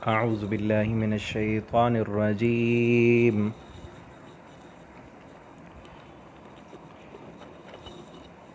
أعوذ بالله من الشيطان الرجيم.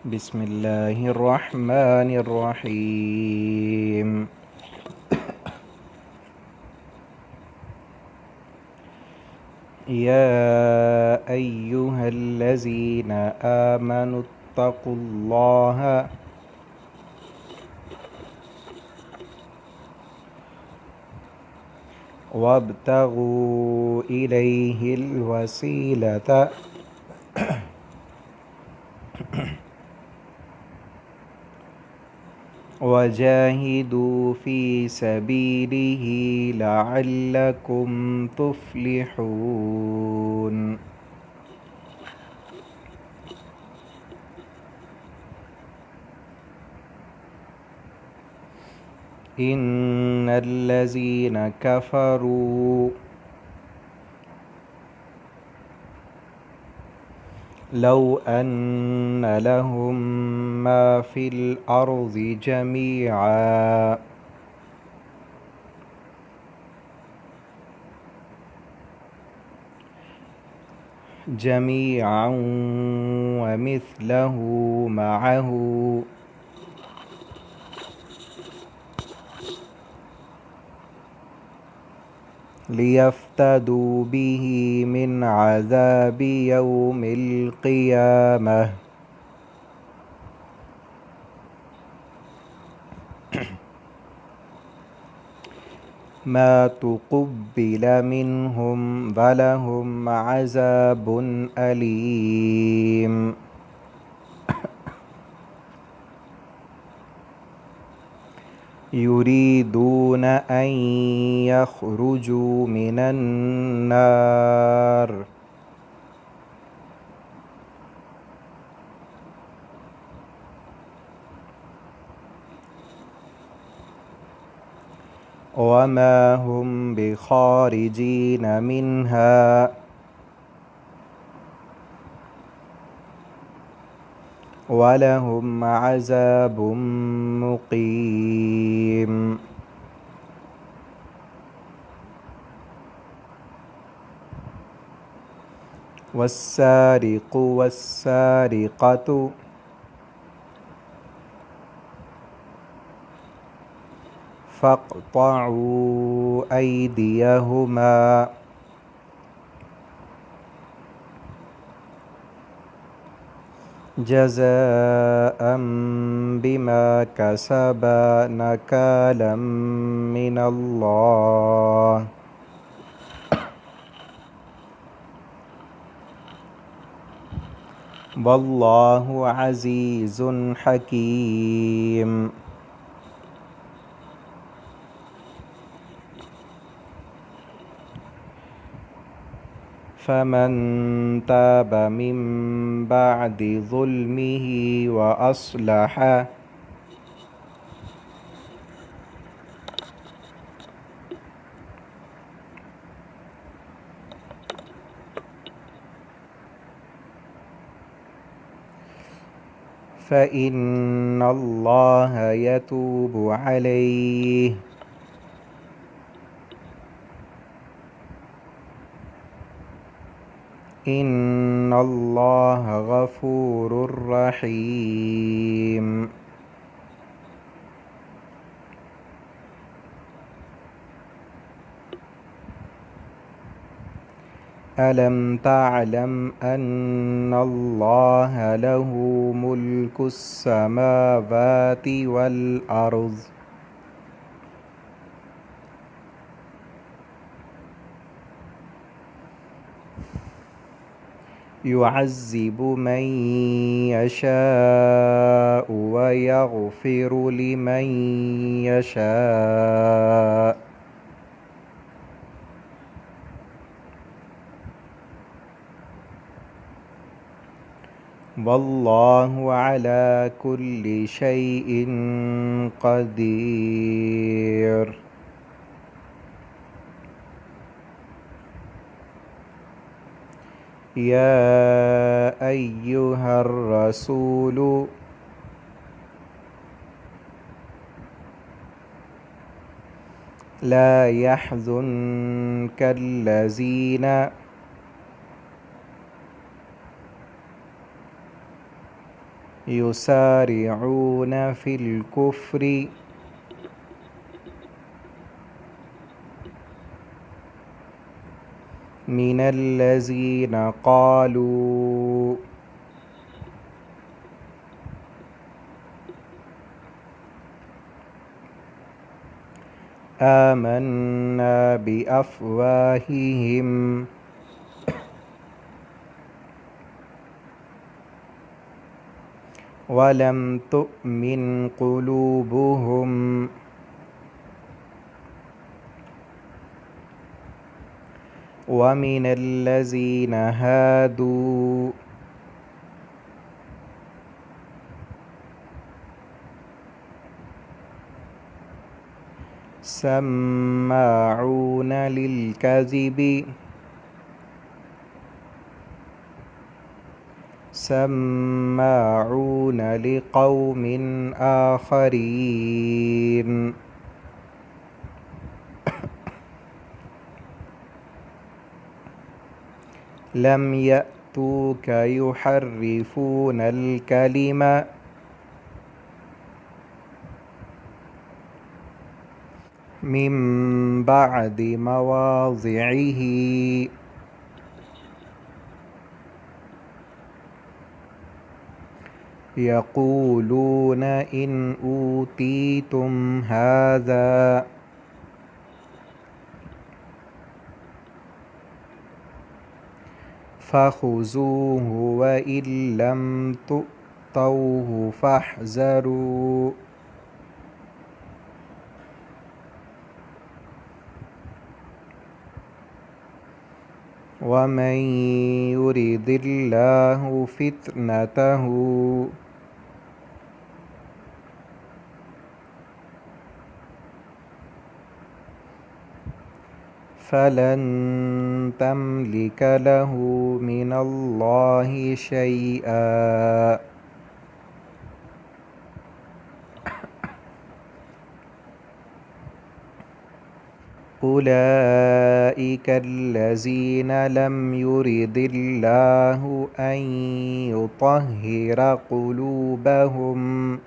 بسم الله الرحمن الرحيم. يا أيها الذين آمنوا اتقوا الله وابتغوا إليه الوسيلة وجاهدوا في سبيله لعلكم تفلحون. إن الذين كفروا لو أن لهم ما في الأرض جميعا ومثله معه ليفتدوا به من عذاب يوم القيامة ما تقبل منهم ولهم عذاب أليم. يريدون أن يخرجوا من النار وما هم بخارجين منها ولهم عذاب مقيم. والسارق والسارقة فاقطعوا أيديهما جزاء بما كسبا نكالا من الله والله عزيز حكيم. فمن تاب من بعد ظلمه وأصلح فإن الله يتوب عليه إن الله غفور رحيم. ألم تعلم أن الله له ملك السماوات والأرض يعذب من يشاء ويغفر لمن يشاء والله على كل شيء قدير. يا أيها الرسول لا يحزنك الذين يسارعون في الكفر من الذين قالوا آمنا بأفواههم ولم تؤمن قلوبهم ومن الذين هادوا سماعون للكذب سماعون لقوم آخرين لم يأتوك يحرفون الكلم من بعد مواضعه يقولون إن أوتيتم هذا فخذوه وإن لم تؤتوه فاحذروا ومن يرد الله فتنته فلن تملك له من الله شيئا أولئك الذين لم يرد الله أن يطهر قلوبهم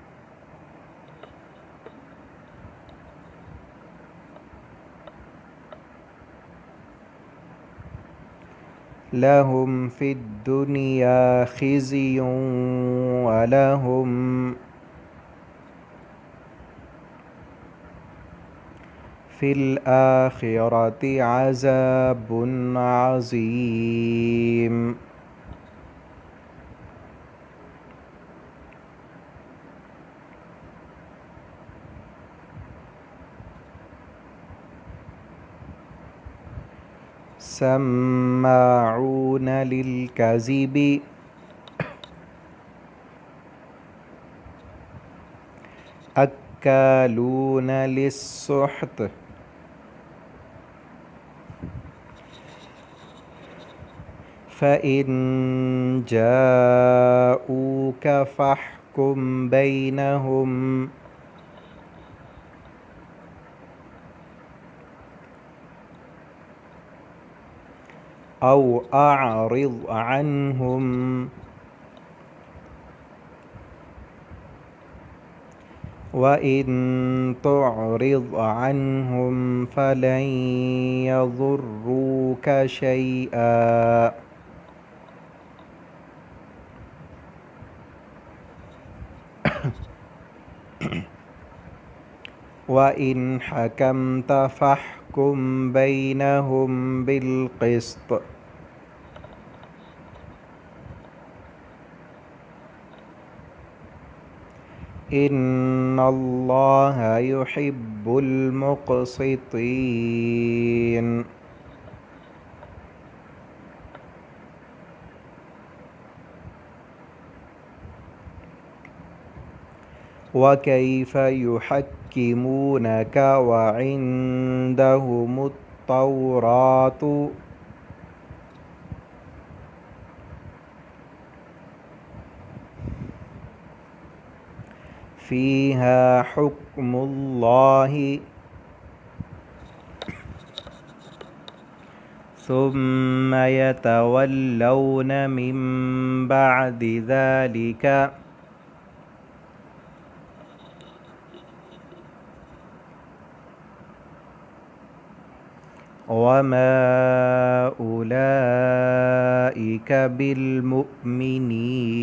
لهم في الدنيا خزي ولهم في الآخرة عذاب عظيم سماعون للكذب أكالون للسحت فإن جاءوك فاحكم بينهم أو أعرض عنهم وإن تعرض عنهم فلن يضروك شيئا وإن حكمت فاحكم بينهم بالقسط إن الله يحب المقسطين وكيف يحكمونك وعندهم التوراة فيها حكم الله ثم يتولون من بعد ذلك وما أولئك بالمؤمنين